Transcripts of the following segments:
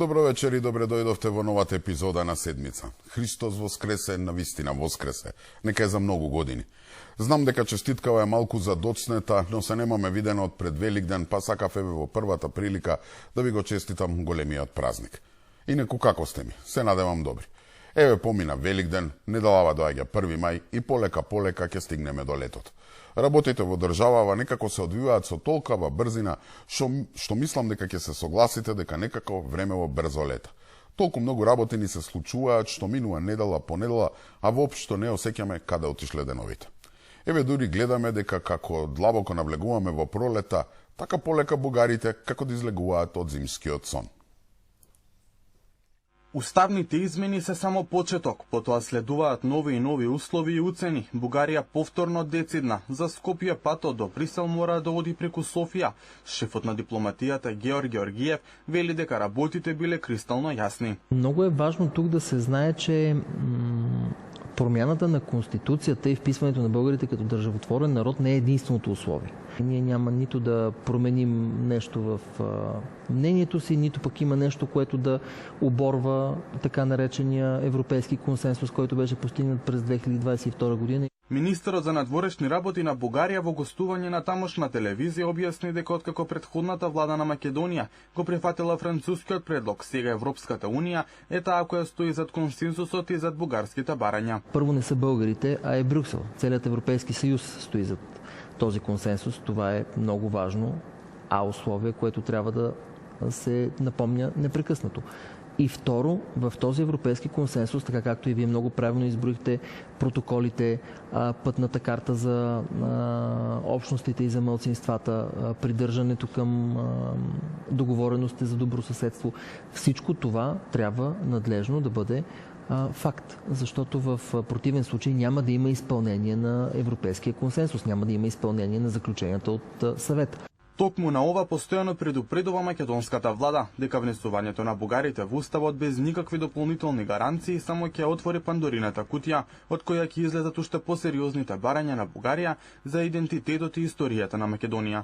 Добро вечер и добре дојдовте во новата епизода на седмица. Христос воскресе, навистина воскресе. Нека е за многу години. Знам дека честиткава е малку задоцнета, но се немаме видено од пред Великден, па сакав еве во првата прилика да ви го честитам големиот празник. Инаку како сте ми? Се надевам добри. Еве помина Великден, недалава доаѓа 1 мај и полека ќе стигнеме до летото. Работите во државава некако се одвиваат со толкава брзина, што мислам дека ќе се согласите дека некако времево брзо лета. Толку многу работи ни се случуваат што минува недела по недела, а воопшто не осеќаме каде отишле деновите. Еве дури гледаме дека како длабоко навлегуваме во пролета, така полека бугарите како да излегуваат од зимскиот сон. Уставните измени се само почеток, потоа следуваат нови и нови услови и уцени. Бугарија повторно децидна. За Скопје патот до Брисел мора да оди преку Софија. Шефот на дипломатијата Георг Георгиев вели дека работите биле кристално јасни. Много е важно тук да се знае, че промяната на Конституцията и вписването на българите като държавотворен народ не е единственото условие. Ние няма нито да променим нещо в мнението си, нито пък има нещо, което да оборва така наречения европейски консенсус, който беше постигнат през 2022 година. Министерот за надворешни работи на Бугарија во гостување на тамошна телевизија објасни дека откако претходната влада на Македонија го прифатила францускиот предлог, сега Европската унија е таа која стои зад консенсусот и зад бугарските барања. Първо не са българите, а е Брюксел. Целият Европейски съюз стои зад този консенсус. Това е много важно, условие, което трябва да се напомня непрекъснато. И второ, в този европейски консенсус, така както и вие много правилно изброихте, протоколите, пътната карта за общностите и за малцинствата, придържането към договорености за добросъседство, всичко това трябва надлежно да бъде факт, защото в противен случай няма да има изпълнение на европейския консенсус, няма да има изпълнение на заключенията от съвета. Токму на ова постојано предупредува македонската влада дека внесувањето на бугарите во уставот без никакви дополнителни гаранции само ќе отвори Пандорината кутија, од која ќе излезат уште посериозните барања на Бугарија за идентитетот и историјата на Македонија.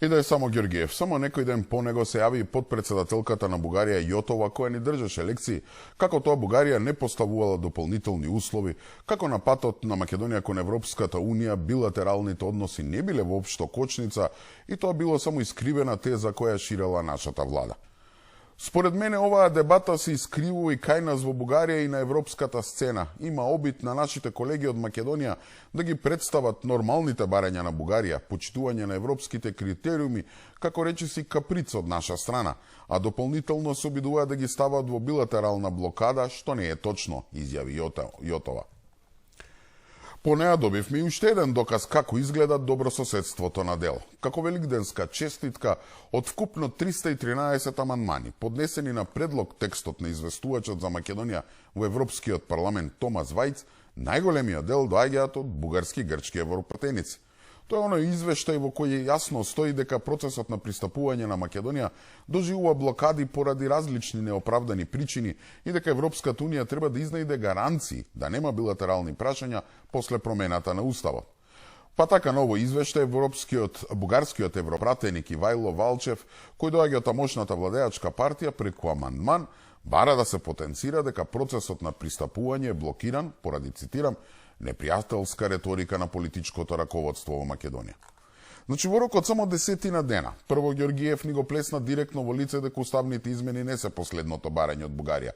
И да е само Георгиев, само некој ден по него се јави и подпредседателката на Бугарија Јотова, која ни држеше лекции како тоа Бугарија не поставувала дополнителни услови, како на патот на Македонија кон Европската унија билатералните односи не биле воопшто кочница и тоа било само искривена теза која ширела нашата влада. Според мене оваа дебата се искривува и кај нас во Бугарија и на европската сцена. Има обид на нашите колеги од Македонија да ги представат нормалните барања на Бугарија, почитување на европските критериуми, како речиси каприц од наша страна, а дополнително се обидуваат да ги стават во билатерална блокада, што не е точно, изјави Јотова. По неа добивме и уште еден доказ како изгледа добрососедството на дело. Како великденска честитка од вкупно 313 амандмани, поднесени на предлог текстот на известувачот за Македонија во Европскиот парламент Томас Вајц, најголемиот дел доаѓаат од бугарски и грчки европратеници. Тоа е оној извештај во кој јасно стои дека процесот на пристапување на Македонија доживува блокади поради различни неоправдани причини и дека Европската унија треба да изнајде гаранции да нема билатерални прашања после промената на уставот. Па така ново извештај бугарскиот европратеник Ивајло Валчев, кој доаѓа од тамошната владеачка партија преку амандман, бара да се потенцира дека процесот на пристапување е блокиран поради, цитирам, непријателска реторика на политичкото раководство во Македонија. Значи, во рокот само 10 дена, прво Георгиев ни го плесна директно во лице дека уставните измени не се последното барање од Бугарија.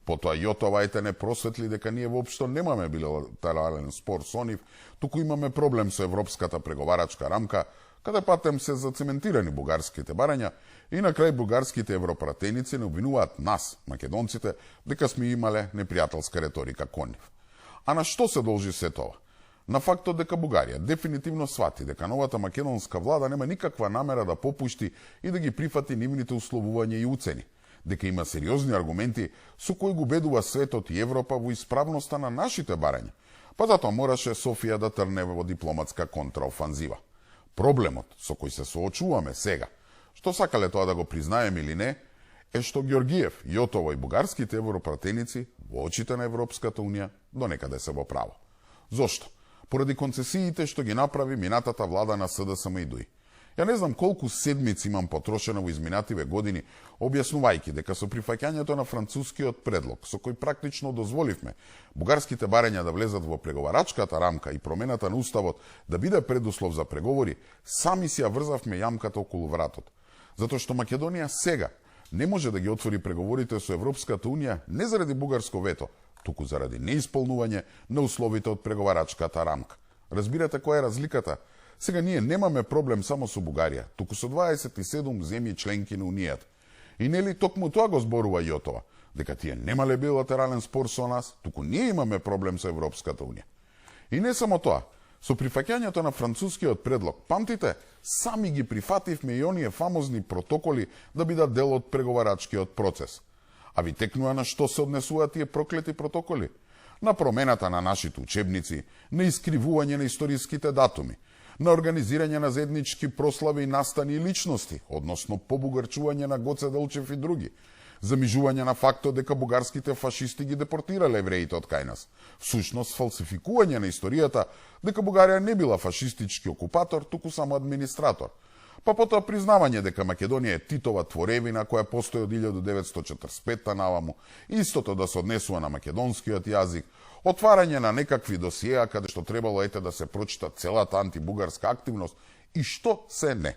Потоа Јотова не просветли дека ние воопшто немаме билатерален спор со нив, туку имаме проблем со европската преговарачка рамка, каде патем се зацементирани бугарските барања и на крај бугарските европратеници не обвинуваат нас, македонците, дека сме имале непријателска реторика кон нив. А на што се должи се тоа? На фактот дека Бугарија дефинитивно свати дека новата македонска влада нема никаква намера да попушти и да ги прифати нивните условувања и уцени, дека има сериозни аргументи со кои го убедува светот и Европа во исправноста на нашите барања, па затоа мораше Софија да трне во дипломатска контраофанзива. Проблемот со кој се соочуваме сега, што сакале тоа да го признаеме или не, е што Георгиев, Јотова и бугарските европратеници во очите на Европската унија до некаде се во право. Зошто? Поради концесиите што ги направи минатата влада на СДСМ и ДУИ. Ја не знам колку седмици имам потрошено во изминативе години, објаснувајќи дека со прифаќањето на францускиот предлог, со кој практично дозволивме бугарските барања да влезат во преговарачката рамка и промената на уставот да биде предуслов за преговори, сами си ја врзавме јамката околу вратот. Затоа што Македонија сега не може да ги отвори преговорите со Европската Унија не заради бугарско вето, туку заради неисполнување на условите од преговарачката рамка. Разбирате која е разликата? Сега ние немаме проблем само со Бугарија, туку со 27 земји членки на Унијата. И нели токму тоа го зборува Јотова, дека тие немале билатерален спор со нас, туку ние имаме проблем со Европската Унија. И не само тоа, со прифаќањето на францускиот предлог, памтите, сами ги прифативме и оние фамозни протоколи да бидат дел од преговарачкиот процес. А ви текнува на што се однесуваат тие проклети протоколи? На промената на нашите учебници, на искривување на историските датуми, на организирање на заеднички прослави и настани и личности, односно побугарчување на Гоце Делчев и други, замижување на фактот дека бугарските фашисти ги депортирале евреите од кај нас, всушност фалсификување на историјата дека Бугарија не била фашистички окупатор, туку само администратор, па потоа признавање дека Македонија е Титова творевина која постои од 1945 наваму, истото да се однесува на македонскиот јазик, отварање на некакви досиеа каде што требало да се прочита целата антибугарска активност и што се не.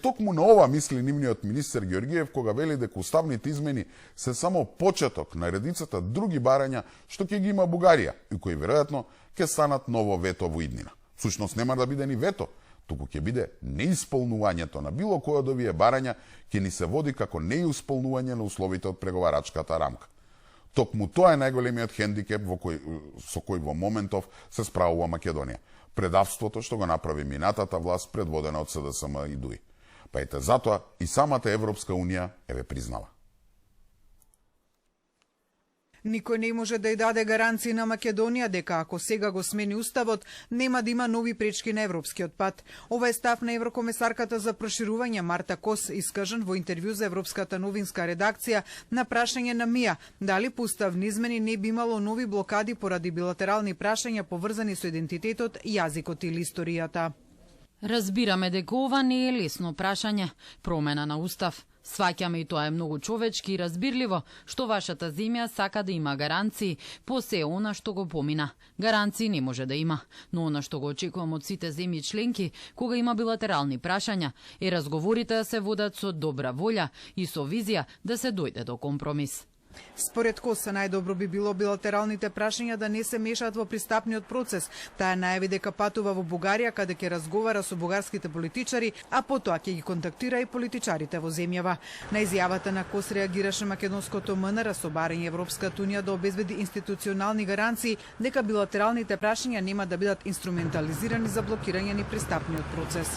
Токму на ова мисли нивниот министер Георгиев кога вели дека уставните измени се само почеток на редицата други барања што ќе ги има Бугарија и кои веројатно ќе станат ново вето во иднина. Всушност нема да биде ни вето, туку ќе биде неисполнувањето на било кој од овие барања ќе ни се води како неисполнување на условите од преговарачката рамка. Токму тоа е најголемиот хендикеп со кој во моментов се справува Македонија. Предавството што го направи минатата власт предводена од СДСМ и ДУИ. Па ете затоа и самата Европска Унија еве признава. Никој не може да ја даде гаранции на Македонија дека ако сега го смени уставот, нема да има нови пречки на европскиот пат. Ова е став на еврокомесарката за проширување Марта Кос, искажан во интервју за Европската новинска редакција на прашање на МИА дали по уставни измени не би имало нови блокади поради билатерални прашања поврзани со идентитетот, јазикот или историјата. Разбираме дека ова не е лесно прашање, промена на устав. Сваќаме и тоа е многу човечки и разбирливо, што вашата земја сака да има гаранции по се она што го помина. Гаранции не може да има, но она што го очекувам од сите земји членки, кога има билатерални прашања, е разговорите да се водат со добра волја и со визија да се дојде до компромис. Според Коса, најдобро би било билатералните прашања да не се мешаат во пристапниот процес. Таа најави дека патува во Бугарија каде ќе разговара со бугарските политичари, а потоа ќе ги контактира и политичарите во земјава. На изјавата на Кос реагираше македонското МНР со барање Европската Унија да обезбеди институционални гаранции дека билатералните прашања нема да бидат инструментализирани за блокирање на пристапниот процес.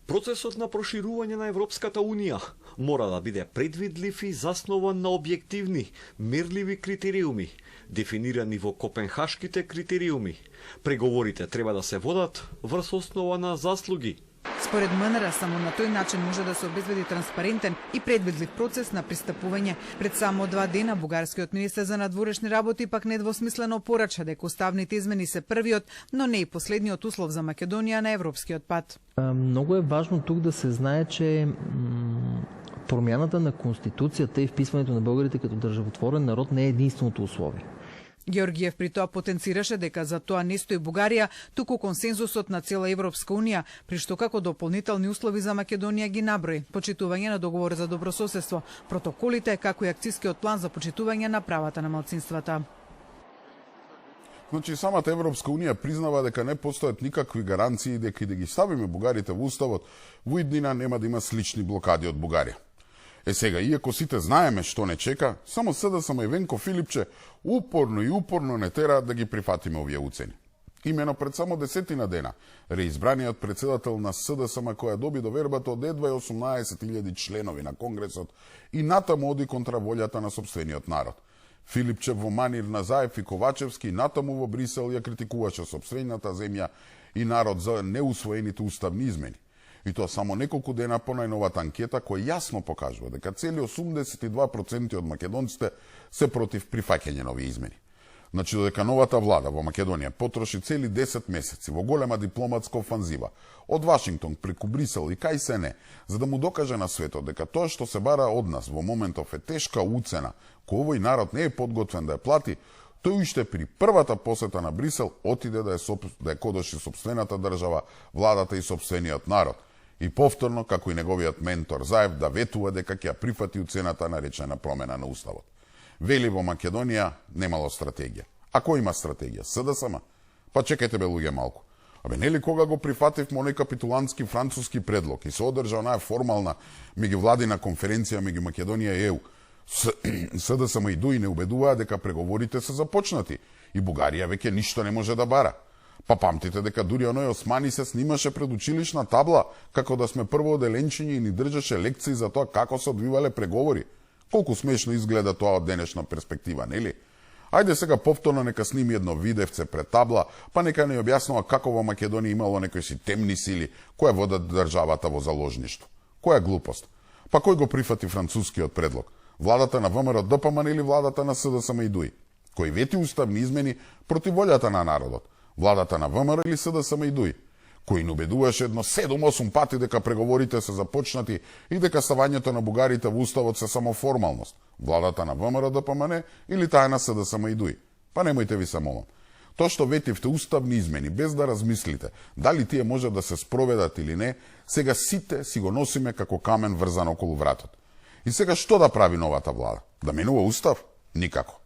Процесот на проширување на Европската Унија мора да биде предвидлив и заснован на објективни, мерливи критериуми, дефинирани во Копенхашките критериуми. Преговорите треба да се водат врз основа на заслуги. Според МНР, само на тој начин може да се обезбеди транспарентен и предвидлив процес на пристапување. Пред само 2 дена бугарскиот министер за надворешни работи пак недвосмислено порача дека уставните измени се првиот, но не и последниот услов за Македонија на европскиот пат. Много е важно тук да се знае, че промяната на Конституцията и вписването на българите като държавотворен народ не е единственото условие. Георгиев при тоа потенцираше дека за тоа не стои Бугарија, туку консензусот на цела Европска Унија, при што како дополнителни услови за Македонија ги наброи: почитување на договор за добрососедство, протоколите, како и акцискиот план за почитување на правата на малцинствата. Значи, самата Европска Унија признава дека не постојат никакви гаранции дека и да ги ставиме бугарите во уставот, во иднина нема да има слични блокади од Бугарија. Сега, иако сите знаеме што не чека, само СДСМ и Венко Филипче упорно не тераат да ги прифатиме овие уцени. Имено пред само 10 дена, реизбраниот председател на СДСМ која доби довербата од едва 18.000 членови на Конгресот и натаму оди контра волјата на сопствениот народ. Филипче во манир на Заев и Ковачевски натаму во Брисел ја критикуваше сопствената земја и народ за неусвоените уставни измени. И тоа само неколку дена по најновата анкета која јасно покажува дека цели 82% од македонците се против прифаќање на овие измени. Значи, додека новата влада во Македонија потроши цели 10 месеци во голема дипломатска офанзива од Вашингтон преку Брисел и кај се не, за да му докаже на светот дека тоа што се бара од нас во моментов е тешка уцена, кој овој народ не е подготвен да ја плати, тој уште при првата посета на Брисел отиде да ја кодоши сопствената држава, владата и сопствениот народ. И повторно, како и неговиот ментор Заев, да ветува дека ќе ја прифати уцената наречена промена на уставот. Вели во Македонија немало стратегија. А кој има стратегија? СДСМ? Па чекајте бе луѓе малку. Абе нели кога го прифативме оној капитулантски француски предлог и се одржа онаа формална меѓувладина конференција меѓу Македонија и ЕУ, СДСМ и ДУИ не убедуваа дека преговорите се започнати и Бугарија веќе ништо не може да бара. Па памтите дека дури оној Османи се снимаше пред училишна табла како да сме прво оделенчиња и ни држаше лекции за тоа како се одвивале преговори. Колку смешно изгледа тоа од денешна перспектива, нели? Ајде сега повторно нека сними едно видевце пред табла, па нека не објаснува како во Македонија имало некои си темни сили кои водат државата во заложништво. Која глупост? Па кој го прифати францускиот предлог? Владата на ВМРО ДПМН или владата на СДСМ и ДУИ? Кој вети уставни измени против волјата на народот? Владата на ВМРО или СДСМ и ДУИ? Кој не убедуваше едно 7-8 пати дека преговорите се започнати и дека ставањето на бугарите во уставот се само формалност? Владата на ВМРО ДПМН или таа на СДСМ и ДУИ? Па немојте ви се молам. Тоа што ветивте уставни измени без да размислите дали тие може да се спроведат или не, сега сите си го носиме како камен врзан околу вратот. И сега што да прави новата влада? Да менува устав? Никако.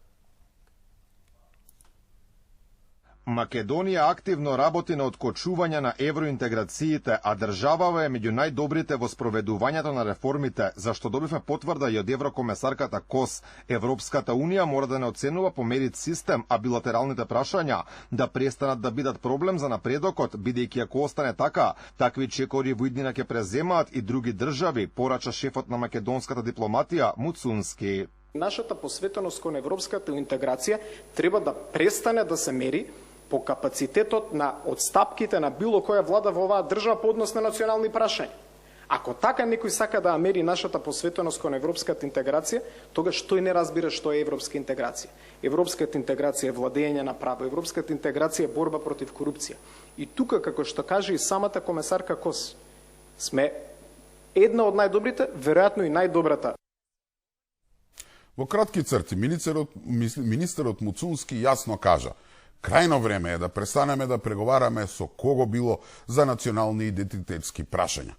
Македонија активно работи на откочување на евроинтеграциите, а државава е меѓу најдобрите во спроведувањето на реформите, зашто добивме потврда и од еврокомесарката Кос. Европската Унија мора да не оценува по мерит систем, а билатералните прашања да престанат да бидат проблем за напредокот, бидејќи ако остане така, такви чекори во иднина ќе преземаат и други држави, порача шефот на македонската дипломатија Муцунски. Нашата посветеност кон европската интеграција треба да престане да се мери по капацитетот на одстапките на било која влада во оваа држава по однос на национални прашања. Ако така некој сака да мери нашата посветеност кон европската интеграција, тогаш тој не разбира што е европска интеграција. Европската интеграција е владење на право, европската интеграција е борба против корупција. И тука, како што каже и самата комесарка Кос, сме една од најдобрите, веројатно и најдобрата. Во кратки црти, министерот Муцунски јасно кажа: крајно време е да престанеме да преговараме со кого било за национални идентитетски прашања.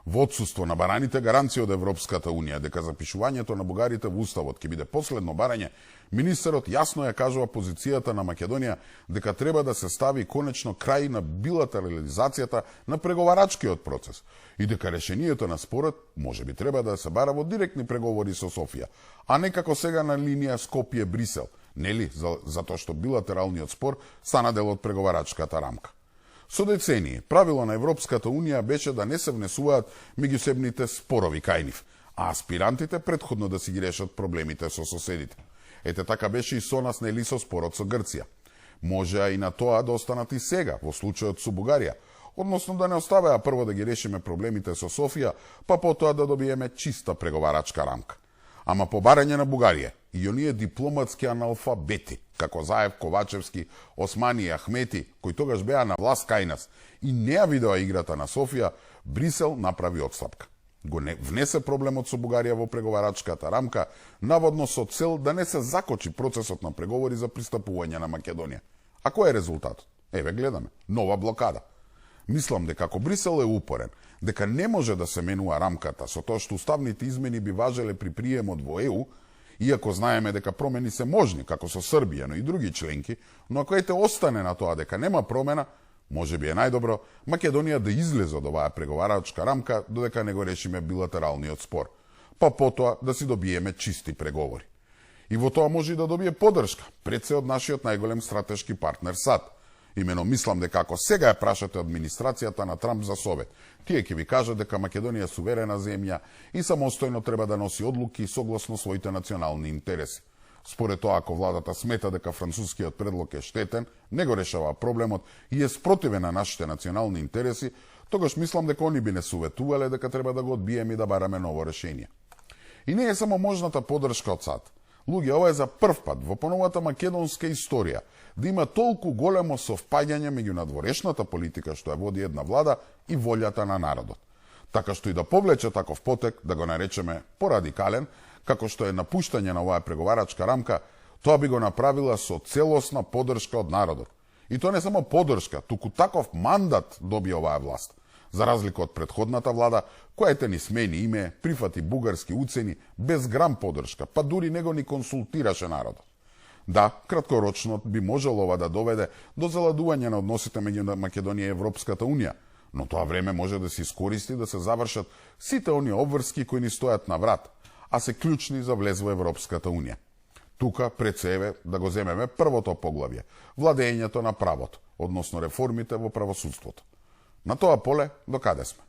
Во отсуство на бараните гаранции од Европската Унија дека запишувањето на бугарите во уставот ќе биде последно барање, министерот јасно ја кажува позицијата на Македонија дека треба да се стави конечно крај на билатерализацијата на преговарачкиот процес и дека решението на спорот можеби треба да се бара во директни преговори со Софија, а не како сега на линија Скопје-Брисел, нели, затоа што билатералниот спор стана дел од преговарачката рамка. Со децении, правило на Европската Унија беше да не се внесуваат меѓусебните спорови кај нив, а аспирантите предходно да си ги решат проблемите со соседите. Ете така беше и со нас, нели, со спорот со Грција. Може и на тоа да останат и сега, во случајот со Бугарија, односно да не оставеа прво да ги решиме проблемите со Софија, па потоа да добиеме чиста преговарачка рамка. Ама по барање на Бугарија и оние дипломатски аналфабети, како Заев, Ковачевски, Османи и Ахмети, кои тогаш беа на власт кај нас и не ја видоа играта на Софија, Брисел направи отстапка. Го внесе проблемот со Бугарија во преговарачката рамка, наводно со цел да не се закочи процесот на преговори за пристапување на Македонија. А кој е резултатот? Еве гледаме, нова блокада. Мислам дека ако Брисел е упорен, дека не може да се менува рамката со тоа што уставните измени би важеле при приемот во ЕУ, иако знаеме дека промени се можни, како со Србија, но и други членки, но ако ете остане на тоа дека нема промена, може би е најдобро Македонија да излезе од оваа преговарачка рамка додека не го решиме билатералниот спор, па потоа да си добиеме чисти преговори. И во тоа може и да добие поддршка, пред се од нашиот најголем стратешки партнер САД. Имено мислам дека ако сега ја прашате администрацијата на Трамп за совет, тие ќе ви кажат дека Македонија е суверена земја и самостојно треба да носи одлуки согласно своите национални интереси. Според тоа, ако владата смета дека францускиот предлог е штетен, не го решава проблемот и е спротивен на нашите национални интереси, тогаш мислам дека они би не советувале дека треба да го одбиеме и да бараме ново решение. И не е само можната поддршка од САД. Луѓе, ова е за прв пат во поновата македонска историја да има толку големо совпаѓање меѓу надворешната политика што ја води една влада и волјата на народот. Така што и да повлече таков потек, да го наречеме порадикален, како што е напуштање на оваа преговарачка рамка, тоа би го направила со целосна поддршка од народот. И тоа не само поддршка, туку таков мандат доби оваа власт. За разлика од предходната влада, која ете ни смени име, прифати бугарски уцени, без грам поддршка, па дури него ни консултираше народот. Да, краткорочно би можело ова да доведе до заладување на односите меѓу Македонија и Европската Унија, но тоа време може да се искористи да се завршат сите оние обврски кои ни стојат на врат, а се клучни за влез во Европската Унија. Тука пред себе да го земеме првото поглавје, владењето на правото, односно реформите во правосудството. На тоа поле, до каде сме?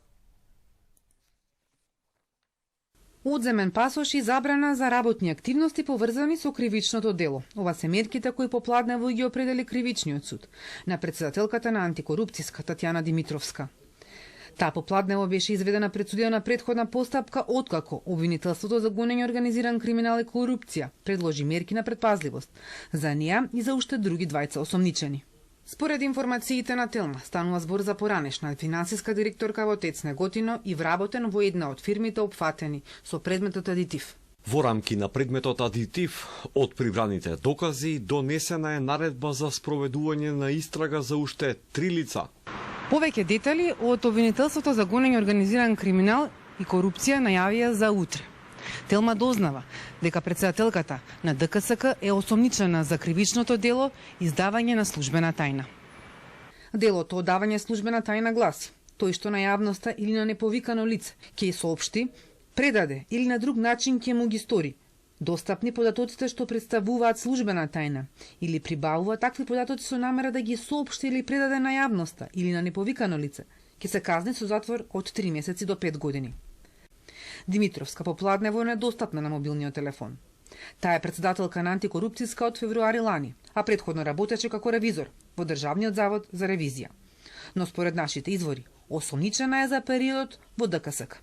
Одземен пасош и забрана за работни активности поврзани со кривичното дело. Ова се мерките кои попладнево ги определи кривичниот суд на председателката на антикорупцијска Татјана Димитровска. Таа попладнево беше изведена пред судија на предходна постапка откако обвинителството за гонење организиран криминал и корупција предложи мерки на предпазливост за неа и за уште други двајца осомничени. Според информациите на Телма, станува збор за поранешна финансиска директорка во ТЕЦ Неготино и вработен во една од фирмите опфатени со предметот адитив. Во рамки на предметот адитив, од прибраните докази, донесена е наредба за спроведување на истрага за уште 3 лица. Повеќе детали од обвинителството за гонење организиран криминал и корупција најавија за утре. Телма дознава дека председателката на ДКСК е осомничена за кривичното дело издавање на службена тајна. Делото одавање службена тајна гласи: тој што на јавноста или на неповикано лице ќе соопшти, предаде или на друг начин ќе му ги стори достапни податоците што представуваат службена тајна или прибавува такви податоци со намера да ги соопшти или предаде на јавноста или на неповикано лице, ќе се казни со затвор од 3 месеци до 5 години. Димитровска попладнево е недостапна на мобилниот телефон. Таа е председателка на антикорупцијска од февруари лани, а претходно работеше како ревизор во Државниот завод за ревизија. Но според нашите извори, осомничена е за периодот во ДКСК.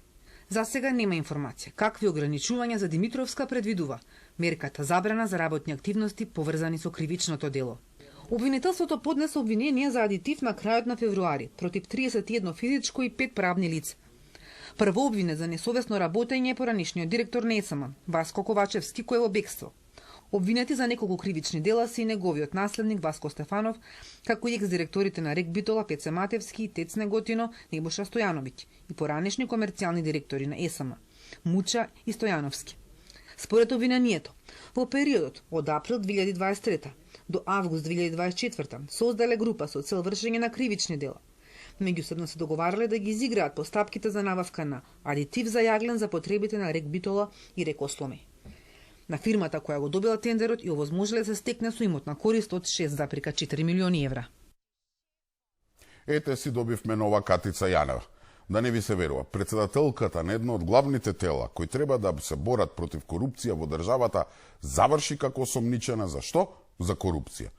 За сега нема информација какви ограничувања за Димитровска предвидува мерката забрана за работни активности поврзани со кривичното дело. Обвинителството поднесе обвинение за адитив на крајот на февруари против 31 физичко и 5 правни лица. Прво обвинет за несовесно работење е поранишниот директор на ЕСМ, Васко Ковачевски, кој е во бегство. Обвинети за неколку кривични дела се и неговиот наследник Васко Стефанов, како и екс-директорите на РЕК Битола, Пеце Матевски и ТЕЦ Неготино, Небоша Стојановиќ и поранешни комерцијални директори на ЕСМ, Муча и Стојановски. Според обвинението, во периодот од април 2023 до август 2024 создале група со цел вршење на кривични дела. Меѓусебно се договарале да ги изиграат постапките за набавка на адитив за јаглен за потребите на РЕК Битола и РЕК Осломи. На фирмата која го добила тендерот и овозможеле да се стекне со имотна корист од 6,4 милиони евра. Ете си добивме нова Катица Јанева. Да не ви се верува, председателката на едно од главните тела кои треба да се борат против корупција во државата заврши како осомничена за што? За корупција.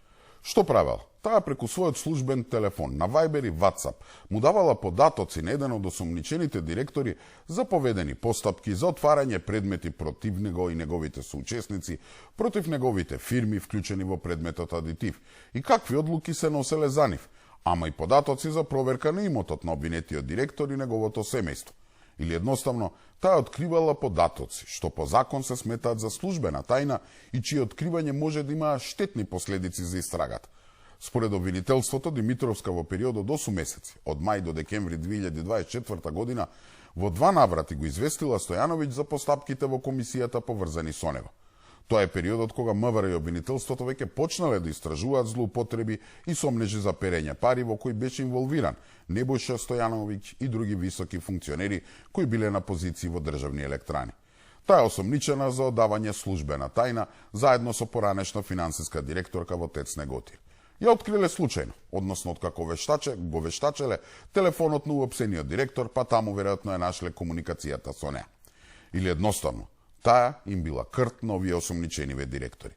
Што правела? Таа преку својот службен телефон на Viber и WhatsApp му давала податоци на еден од осомничените директори за поведени постапки за отварање предмети против него и неговите соучесници, против неговите фирми вклучени во предметот адитив и какви одлуки се носеле за нив, ама и податоци за проверка на имотот на обвинетиот директор и неговото семејство. Или едноставно, таа откривала податоци, што по закон се сметаат за службена тајна и чие откривање може да има штетни последици за истрагата. Според обвинителството, Димитровска во период од 8 месеци, од мај до декември 2024 година, во 2 наврати го известила Стојановиќ за постапките во комисијата поврзани со него. Тоа е периодот кога МВР и обвинителството веќе почнале да истражуваат злоупотреби и сомнежи за перење пари во кои беше инволвиран Небојша Стојановиќ и други високи функционери кои биле на позиции во државни електрани. Таа е осомничена за одавање службена тајна заедно со поранешна финансиска директорка во ТЕЦ Неготино. Ја откриле случајно, односно откако го вештачеле телефонот на уопсениот директор, па таму веројатно е нашле комуникацијата со неа. Или едноставно, таа им била крт на овие осомничениве директори.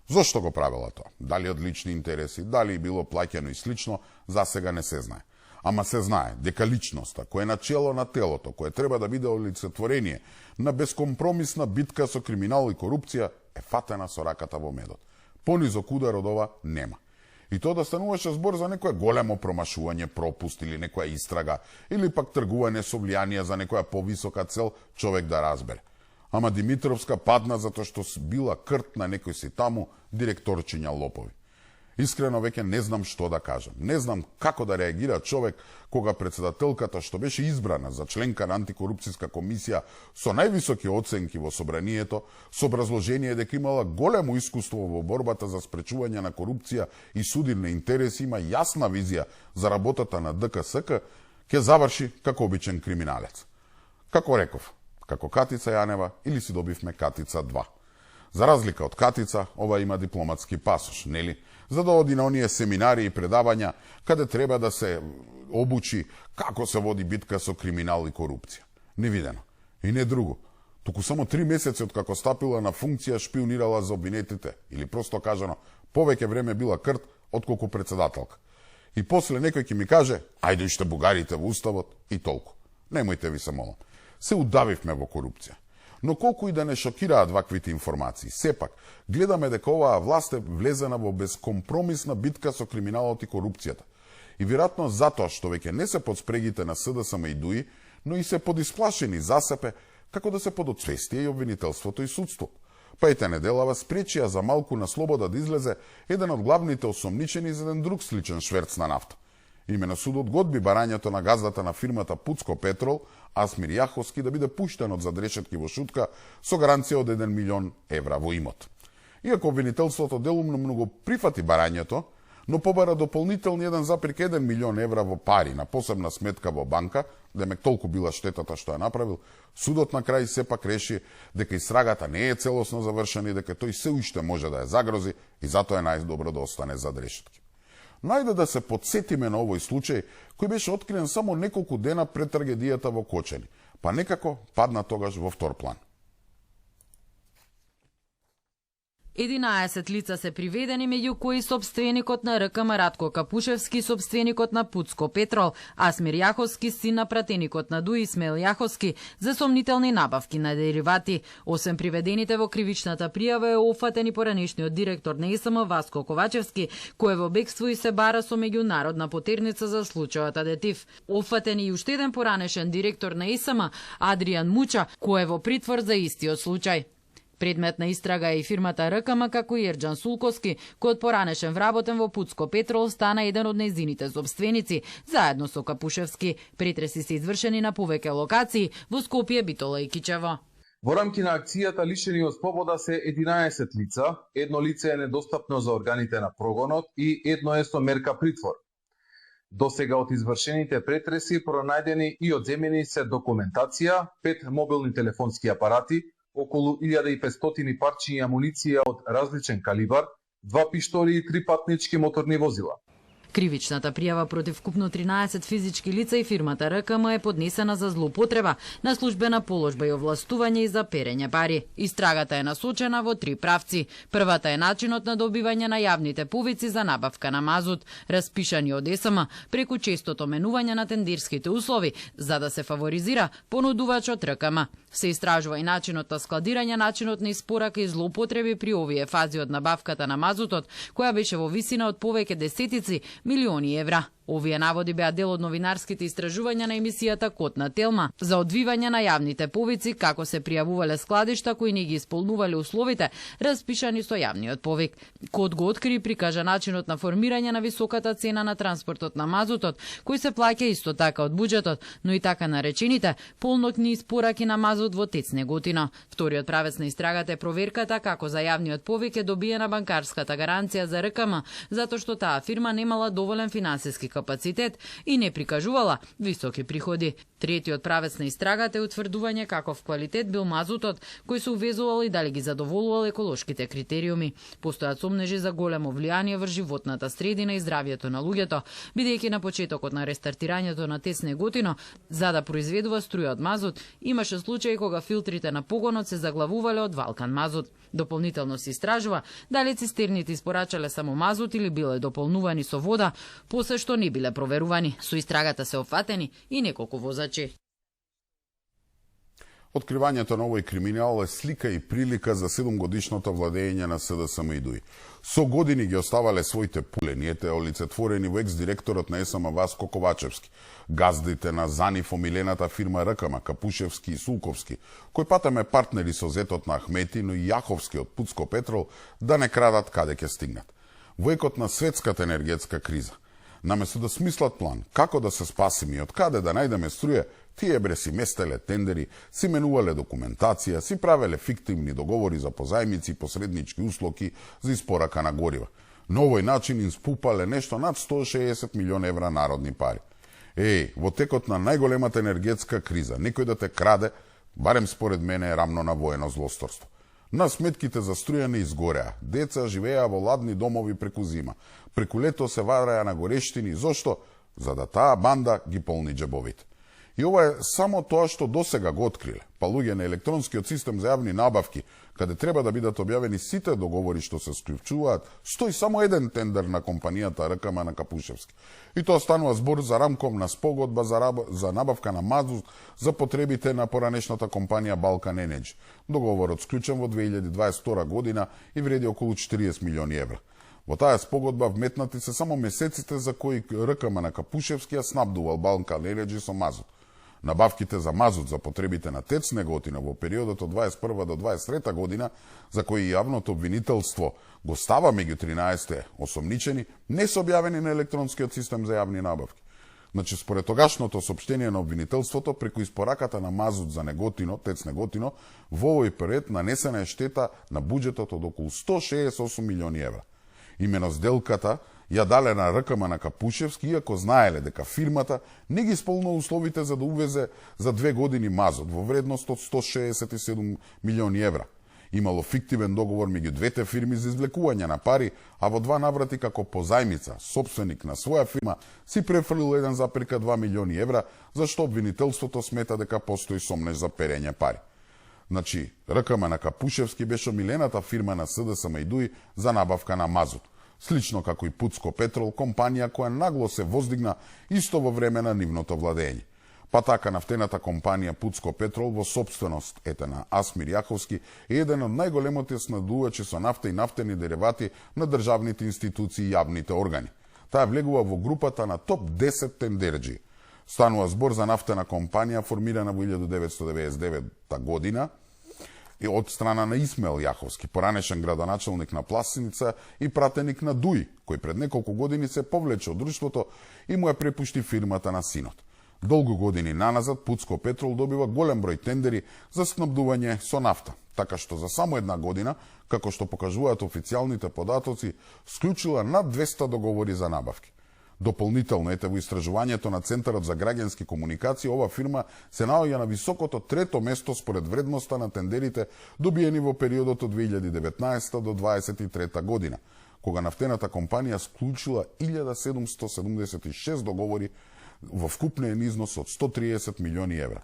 Зошто го правела тоа? Дали од лични интереси, дали било плаќано и слично, засега не се знае. Ама се знае дека личноста, која е начело на телото, кое треба да биде олицетворение на бескомпромисна битка со криминал и корупција, е фатена со раката во медот. Понизок удар од ова нема. И тоа да стануваше збор за некое големо промашување, пропуст или некоја истрага, или пак тргување со влијанија за некоја повисока цел, човек да разбере. Ама Димитровска падна затоа што била крт на некој си таму директорчиња лопови. Искрено веќе не знам што да кажам. Не знам како да реагира човек кога председателката што беше избрана за членка на антикорупцијска комисија со највисоки оценки во собранието, со образложение дека имала големо искуство во борбата за спречување на корупција и судирни интереси, има јасна визија за работата на ДКСК, ќе заврши како обичен криминалец. Како реков, како Катица Јанева или си добивме Катица 2. За разлика од Катица, ова има дипломатски пасош, нели? За да оди на оние семинари и предавања каде треба да се обучи како се води битка со криминал и корупција. Невидено. И не друго. Туку само 3 месеци од како стапила на функција шпионирала за обвинетите, или просто кажано, повеќе време била крт отколку председателка. И после некој ќе ми каже, ајде уште бугарите во уставот и толку. Немојте ви се молам. Се удавивме во корупција. Но колку и да не шокираат ваквите информации, сепак, гледаме дека оваа власт е влезена во безкомпромисна битка со криминалот и корупцијата. И веројатно затоа што веќе не се под спрегите на СДСМ и ДУИ, но и се подисплашени засепе како да се подоцвестие и обвинителството и судството. Па ете неделава спречија за малку на слобода да излезе еден од главните осомничени за еден друг сличен шверц на нафта. Имено судот го одби барањето на газдата на фирмата Пуцко Петрол, Асмир Јаховски, да биде пуштен од задрешетки во шутка со гаранција од 1 милион евра во имот. Иако обвинителството делумно многу прифати барањето, но побара дополнителни 1,1 милион евра во пари на посебна сметка во банка, демек толку била штетата што ја направил, судот на крај сепак реши дека истрагата не е целосно завршена и дека тој се уште може да ја загрози и затоа е најдобро да остане зад решетки. Најде да се подсетиме на овој случај, кој беше откриен само неколку дена пред трагедијата во Кочани, па некако падна тогаш во втор план. 11 лица се приведени, меѓу кои собственикот на РКМ Радко Капушевски, собственикот на Пуцко Петрол, Асмир Јаховски, син на пратеникот на ДУИ Исмаил Јаховски, за сомнителни набавки на деривати. Освен приведените во кривичната пријава е офатен и поранешниот директор на ИСМ Васко Ковачевски, кој е во бегство и се бара со меѓународна потерница за случајот Адетив. Офатен и уште еден поранешен директор на ИСМ Адријан Муча, кој е во притвор за истиот случај. Предмет на истрага е и фирмата РКМ, како и Ерџан Сулковски, кој од поранешен вработен во Пуцко Петрол стана еден од нејзините собственици, заедно со Капушевски. Претреси се извршени на повеќе локации во Скопје, Битола и Кичево. Во рамки на акцијата лишени од слобода се 11 лица, едно лице е недостапно за органите на прогонот и едно е со мерка притвор. Досега од извршените претреси пронајдени и одземени се документација, 5 мобилни телефонски апарати, околу 1500 парчиња амуниција од различен калибар, 2 пиштоли и 3 патнички моторни возила. Кривичната пријава против вкупно 13 физички лица и фирмата РКМ е поднесена за злоупотреба на службена положба и овластување и за перење пари. Истрагата е насочена во 3 правци. Првата е начинот на добивање на јавните повици за набавка на мазут, распишани од ЕСМ преку честото менување на тендерските услови, за да се фаворизира понудувачот РКМ. Се истражува и начинот на складирање, начинот на испорака и злоупотреби при овие фази од набавката на мазутот, која беше во висина од повеќе десетици милиони евра. Овие наводи беа дел од новинарските истражувања на емисијата Код на Телма за одвивање на јавните повици, како се пријавувале складишта кои не ги исполнувале условите распишани со јавниот повик. Код го откри и прикажа начинот на формирање на високата цена на транспортот на мазутот, кој се плаќа исто така од буџетот, но и така наречените полнокни испораки на мазут во ТЕЦ Неготино. Вториот правец на истрагата е проверката како за јавниот повик е добиена банкарската гаранција за РКМ, затоа што таа фирма немала доволен финансиски капацитет и не прикажувала високи приходи. Третиот правец на истрагата е утврдување каков квалитет бил мазутот кој се увезувал и дали ги задоволувал еколошките критериуми. Постојат сомнежи за големо влијание врз животната средина и здравјето на луѓето, бидејќи на почетокот на рестартирањето на ТЕЦ Неготино, за да произведува струја од мазут, имаше случаи кога филтрите на погонот се заглавувале од валкан мазут. Дополнително се истражува дали цистерните испорачале само мазут или биле дополнувани со вода, после што не биле проверувани. Со истрагата се офатени и неколку возачи. Откривањето на овој криминал е слика и прилика за 7-годишното владење на СДСМ и ДУИ. Со години ги оставале своите пулениете, олицетворени во екс-директорот на СМ Васко Ковачевски, газдите на Заниф, омилената фирма РКМ, Капушевски и Сулковски, кои патеме партнери со зетот на Ахмети, но и Јаховски од Пуцко Петрол, да не крадат каде ќе стигнат. Во екот на светската енергетска криза, наместо да смислат план како да се спасиме и од каде да најдеме струја, тие си местеле тендери, си менувале документација, си правеле фиктивни договори за позајмици и посреднички услуги за испорака на горива. На овој начин им спупале нешто над 160 милион евра народни пари. Во текот на најголемата енергетска криза, некој да те краде, барем според мене е рамно на воено злосторство. На сметките за струја не изгореа. Деца живееа во ладни домови преку зима. Преку лето се вареа на горештини. Зошто? За да таа банда ги полни джебовите. И ова е само тоа што досега го откриле. Палуѓе на електронскиот систем за јавни набавки, каде треба да бидат објавени сите договори што се склучуваат, стои само еден тендер на компанијата РКМ на Капушевски. И тоа станува збор за рамковна спогодба за набавка на мазут за потребите на поранешната компанија Балкан Енерджи. Договорот склучен во 2022 година и вреди околу 40 милиони евра. Во таа спогодба вметнати се само месеците за кои РКМ на Капушевски ја снабдувал Балкан Енерджи со мазут. Набавките за мазут за потребите на ТЕЦ Неготино во периодот од 21 до 23 година, за кои јавното обвинителство го става меѓу 13 осомничени, не се објавени на електронскиот систем за јавни набавки. Значи, според тогашното соопштение на обвинителството, преку испораката на мазут за Неготино, ТЕЦ Неготино, во овој период нанесена е штета на буџетот од околу 168 милиони евра. Имено сделката ја дале на РКМ на Капушевски, иако знаеле дека фирмата не ги исполнува условите за да увезе за 2 години мазот во вредност од 167 милиони евра. Имало фиктивен договор меѓу двете фирми за извлекување на пари, а во 2 наврати како позајмица, сопственик на своја фирма си префрлил 1,2 милиони евра, зашто обвинителството смета дека постои сомнеж за перење пари. Значи, РКМ на Капушевски беше омилената фирма на СДСМ и ДУИ за набавка на мазут. Слично како и Пуцко Петрол, компанија која нагло се воздигна исто во време на нивното владење. Па така нафтената компанија Пуцко Петрол во собственост на Асмир Јаховски е еден од најголемите снабдувачи со нафта и нафтени деривати на државните институции и јавните органи. Таа влегува во групата на топ 10 тендерџи. Станува збор за нафтена компанија формирана во 1999 година и од страна на Исмел Јаховски, поранешен градоначелник на Пласеница и пратеник на ДУИ, кој пред неколку години се повлече од друштвото и му ја препушти фирмата на синот. Долго години наназад Пуцко Петрол добива голем број тендери за снабдување со нафта, така што за само една година, како што покажуваат официјалните податоци, склучила над 200 договори за набавки. Дополнително, во истражувањето на Центарот за граѓански комуникации, ова фирма се наоѓа на високото 3-то место според вредноста на тендерите добиени во периодот од 2019 до 2023 година, кога нафтената компанија склучила 1776 договори во вкупнен износ од 130 милиони евра.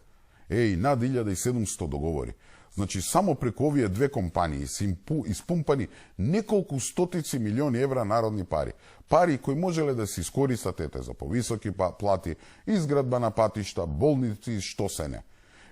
Над 1700 договори. Значи, само преку овие две компании се испумпани неколку стотици милиони евра народни пари. Пари кои можеле да се искористат за повисоки плати, изградба на патишта, болници, што се не.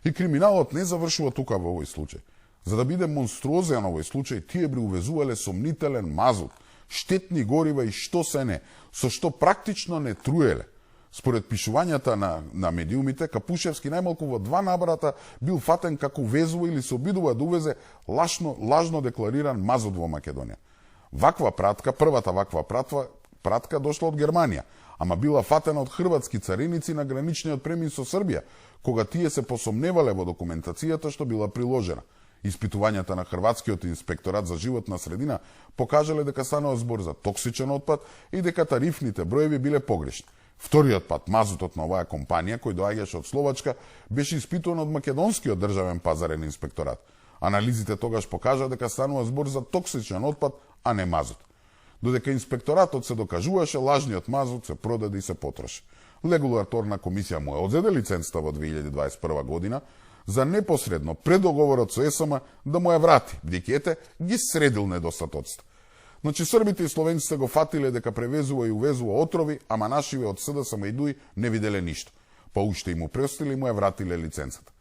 И криминалот не завршува тука во овој случај. За да биде монструозен овој случај, тие увезувале сомнителен мазут, штетни горива и што се не, со што практично не труеле. Според пишувањата на медиумите, Капушевски најмалку во 2 набрата бил фатен како увезува или се обидува да увезе лажно деклариран мазот во Македонија. Првата ваква пратка дошла од Германија, ама била фатена од хрватски цариници на граничниот премин со Србија, кога тие се посомневале во документацијата што била приложена. Испитувањата на Хрватскиот инспекторат за животна средина покажале дека станува збор за токсичен отпад и дека тарифните броеви биле погрешни. Вториот пат мазутот на оваа компанија, кој доаѓаше од Словачка, беше испитуван од македонскиот државен пазарен инспекторат. Анализите тогаш покажа дека станува збор за токсичен отпад, а не мазут. Додека инспекторатот се докажуваше, лажниот мазут се продаде и се потроши. Регулаторна комисија му одзеде лиценцата во 2021 година за непосредно пред договорот со ЕСМ да му ја врати, бидејќи ги средил недостатоците. Значи, србите и словенците го фатиле дека превезува и увезува отрови, ама нашиве од СДСМ и ДУИ не виделе ништо. Па уште и му преостили и му ја вратиле лиценцата.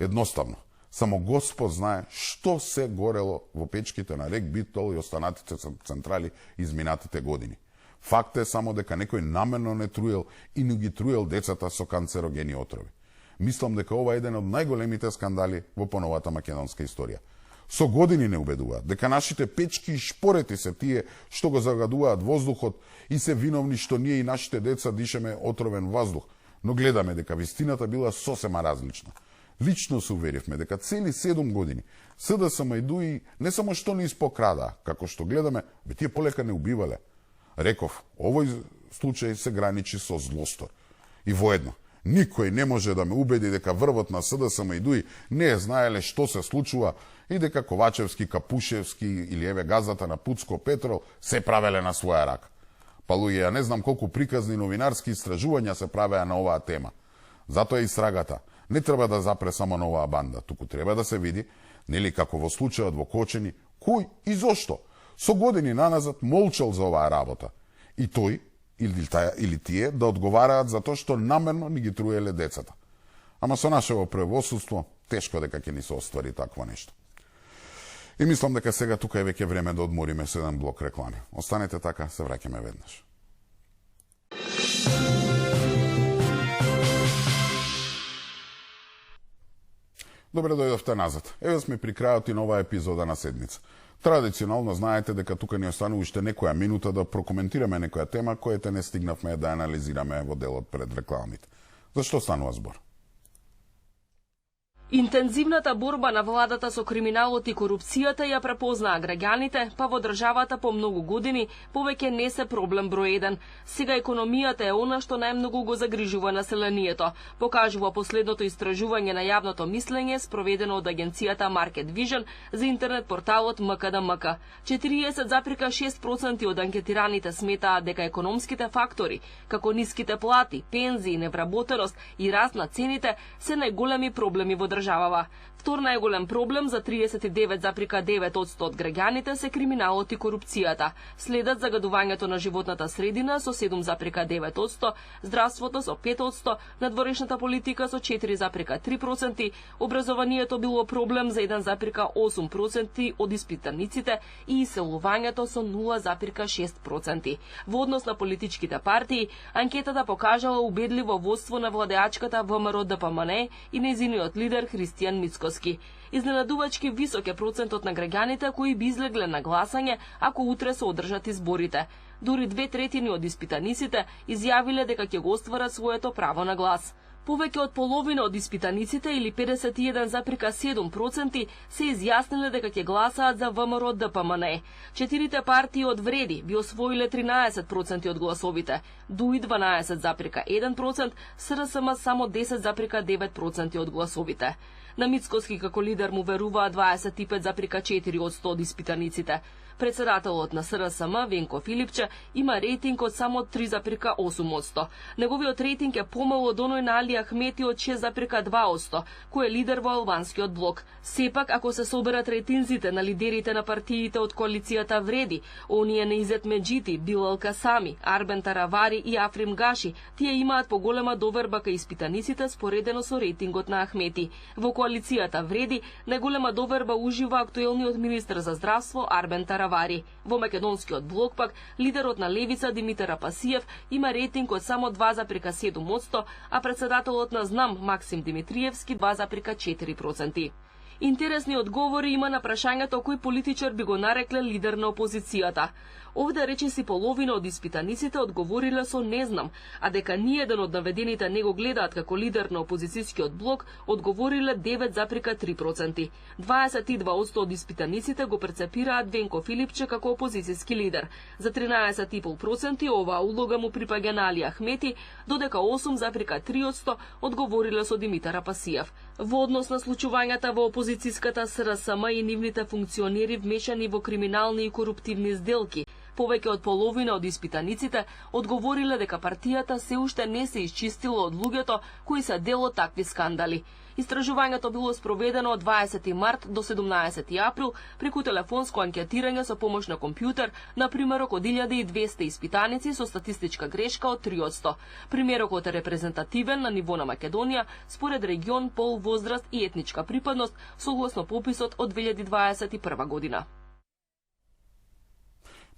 Едноставно, само Господ знае што се горело во печките на Рек Битол и останатите централи изминатите години. Факт е само дека некој намерно не труел и не ги труел децата со канцерогени отрови. Мислам дека ова е еден од најголемите скандали во поновата македонска историја. Со години не убедуваат дека нашите печки и шпорети се тие што го загадуваат воздухот и се виновни што ние и нашите деца дишеме отровен воздух, но гледаме дека вистината била сосема различна. Лично се уверивме дека цели 7 години СДСМ и ДУИ не само што не испокрадаа, како што гледаме, бе тие полека не убивале. Реков, овој случај се граничи со злостор. И воедно, никој не може да ме убеди дека врвот на СДСМ и ДУИ не знаеле што се случува и дека Ковачевски, Капушевски или еве газата на Пуцко Петрол се правеле на своја рака. Па луѓе, ја не знам колку приказни новинарски истражувања се правеа на оваа тема. Затоа истрагата не треба да запре само на оваа банда, туку треба да се види, нели како во случајот во Кочени, кој и зошто со години наназад молчал за оваа работа. И тој или тие да одговараат за тоа што намерно ни ги труеле децата. Ама со нашево превосудство тешко дека ќе ни се оствари такво нешто. И мислам дека сега тука е веќе време да одмориме со еден блок реклами. Останете така, се враќаме веднаш. Добре дојдовте назад. Еве сме при крајот и на оваа епизода на седмица. Традиционално знаете дека тука ни останува уште некоја минута да прокоментираме некоја тема која не стигнавме да анализираме во делот пред рекламите. Зашто станува збор? Интензивната борба на владата со криминалот и корупцијата ја препознаа граѓаните, па во државата по многу години повеќе не се проблем број 1. Сега економијата е она што најмногу го загрижува населението, покажува последното истражување на јавното мислење спроведено од агенцијата Market Vision за интернет порталот МКДМК. 40,6% од анкетираните сметаат дека економските фактори, како ниските плати, пензии, невработеност и раст на цените се најголеми проблеми во државава. Втор најголем проблем за 39,9% од граѓаните се криминалот и корупцијата. Следат загадувањето на животната средина со 7,9%, здравството со 5%, надворешната политика со 4,3%, образованието било проблем за 1,8% од испитаниците и иселувањето со 0,6%. Во однос на политичките партии, анкетата покажала убедливо водство на владеачката ВМРО ДПМН и нејзиниот лидер Христијан Мицкоски. Изненадувачки висок е процентот на граѓаните кои би излегле на гласање ако утре се одржат изборите. Дури 2/3 од испитаниците изјавиле дека ќе го остварат своето право на глас. Повеќе од половина од испитаниците или 51,7% се изјасниле дека ќе гласаат за ВМРО ДПМН. 4 партии од вреди би освоиле 13% од гласовите, ДУИ 12,1%, СРСМ само 10,9% од гласовите. На Мицкоски како лидер му веруваа 25,4% од испитаниците. Председателот на СРСМ, Венко Филипче, има рейтинг од само 3,8%. Неговиот рейтинг е помал од оној на Али Ахмети од 6,2%, кој е лидер во албанскиот блок. Сепак, ако се соберат рейтинзите на лидерите на партиите од коалицијата Вреди, оние на Изет Меджити, Билал Касами, Арбен Таравари и Африм Гаши, тие имаат поголема доверба кај испитаниците споредено со рейтингот на Ахмети. Во коалицијата Вреди, најголема доверба ужива актуелниот министер за здравство Арбен Таравари. Во македонскиот блок пак, лидерот на Левица Димитар Апасиев има рейтинг од само 2,7%, а председателот на ЗНАМ Максим Димитриевски 2,4%. Интересни одговори има на прашањето кој политичар би го нарекле лидер на опозицијата. Овде речиси половина од испитаниците одговориле со не знам, а дека ниеден од наведените не го гледаат како лидер на опозицијскиот блок, одговориле 9,3%. 22% од испитаниците го прецепираат Венко Филипче како опозицијски лидер. За 13,5% оваа улога му припаѓа на Али Ахмети, додека 8,3% одговориле со Димитар Апасиев. Во однос на случувањата во опозицијската СРСМ и нивните функционери вмешани во криминални и коруптивни сделки, повеќе од половина од испитаниците одговориле дека партијата се уште не се исчистила од луѓето кои се дел од такви скандали. Истражувањето било спроведено од 20 март до 17 април преку телефонско анкетирање со помош на компјутер на примерок од 1200 испитаници со статистичка грешка од 3%. Примерокот е репрезентативен на ниво на Македонија според регион, пол, возраст и етничка припадност согласно пописот од 2021 година.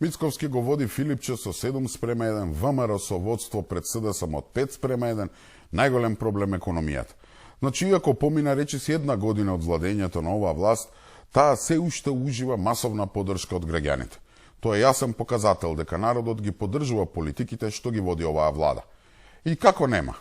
Мицковски го води Филипче со 7:1, ВМРО со водство пред СДСМ од 5:1, најголем проблем економијата. Значи, иако помина речиси една година од владењето на оваа власт, таа се уште ужива масовна поддршка од граѓаните. Тоа е јасен показател дека народот ги поддржува политиките што ги води оваа влада. И како нема?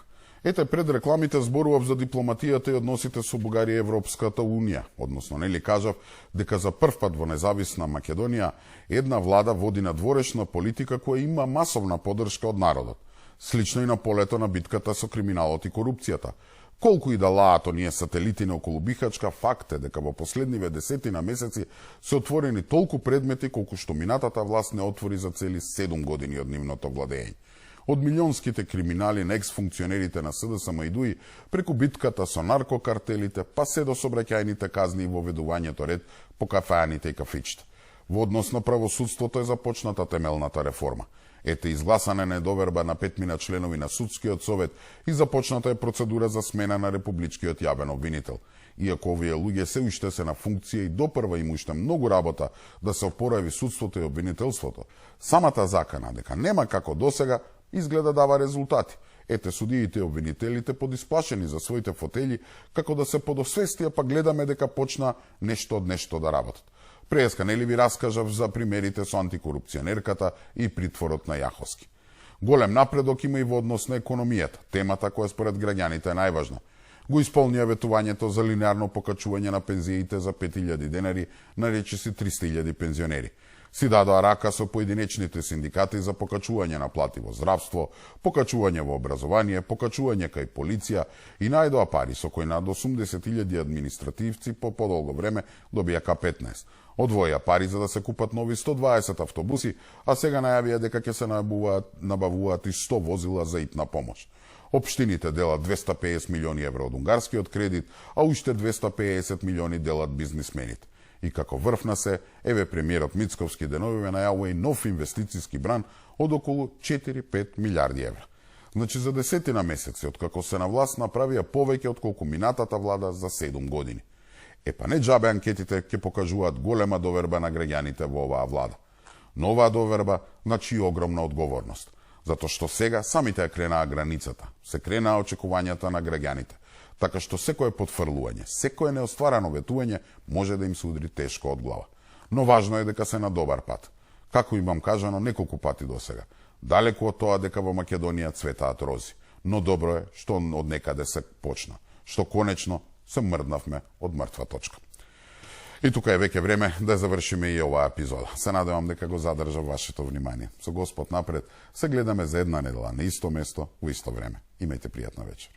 Ете, пред рекламите зборував за дипломатијата и односите со Бугарија и Европската Унија, односно нели кажав дека за прв пат во независна Македонија една влада води надворешна политика која има масовна поддршка од народот. Слично и на полето на битката со криминалот и корупцијата. Колку и да лаат оние сателити на околу Бихачка, факт е дека во последниве десетина месеци се отворени толку предмети колку што минатата власт не отвори за цели 7 години од нивното владење. Од милионските криминали на екс-функционерите на СДСМ и ДУИ, преку битката со наркокартелите, па се до собраќајните казни и воведувањето ред по кафеаните и кафичите. Во однос на правосудството е започната темелната реформа. Ете, изгласана недоверба на 5 членови на Судскиот совет и започната е процедура за смена на републичкиот јавен обвинител. Иако овие луѓе се уште се на функција и допрва им уште многу работа да се опорави судството и обвинителството, самата закана дека нема како досега изгледа дава резултати. Ете, судиите и обвинителите подисплашени за своите фотели, како да се подосвестија, па гледаме дека почна нешто од нешто да работат. Преска нели ви раскажав за примерите со антикорупционерката и притворот на Јаховски. Голем напредок има и во однос на економијата, темата која според граѓаните е најважна. Го исполнија ветувањето за линеарно покачување на пензиите за 5000 денари на речиси 300.000 пензионери. Си дадоа рака со поединечните синдикати за покачување на плати во здравство, покачување во образование, покачување кај полиција и најдоа пари со кои над 80.000 административци по подолго време добија К-15. Одвоја пари за да се купат нови 120 автобуси, а сега најавија дека ќе се набавуваат и 100 возила за итна помош. Општините делат 250 милиони евро од унгарскиот кредит, а уште 250 милиони делат бизнисмените. И како врв на се, еве премиерот Мицковски деновиве најавува и нов инвестициски бран од околу 4-5 милиарди евра. Значи за десетина месеци, откако се на власт направија повеќе од колку минатата влада за 7 години. Епа не џабе анкетите ќе покажуваат голема доверба на граѓаните во оваа влада. Но оваа доверба значи огромна одговорност. Затоа што сега самите ја кренаа границата, се кренаа очекувањата на граѓаните. Така што секое потфрлување, секое неостварано ветување може да им се удри тешко од глава. Но важно е дека се на добар пат. Како имам кажано неколку пати до сега. Далеку од тоа дека во Македонија цветаат рози. Но добро е што од некаде се почна. Што конечно се мрднавме од мртва точка. И тука е веќе време да завршиме и оваа епизода. Се надевам дека го задржав вашето внимание. Со Господ напред се гледаме за една недела на исто место, во исто време. Имајте пријатна вечер.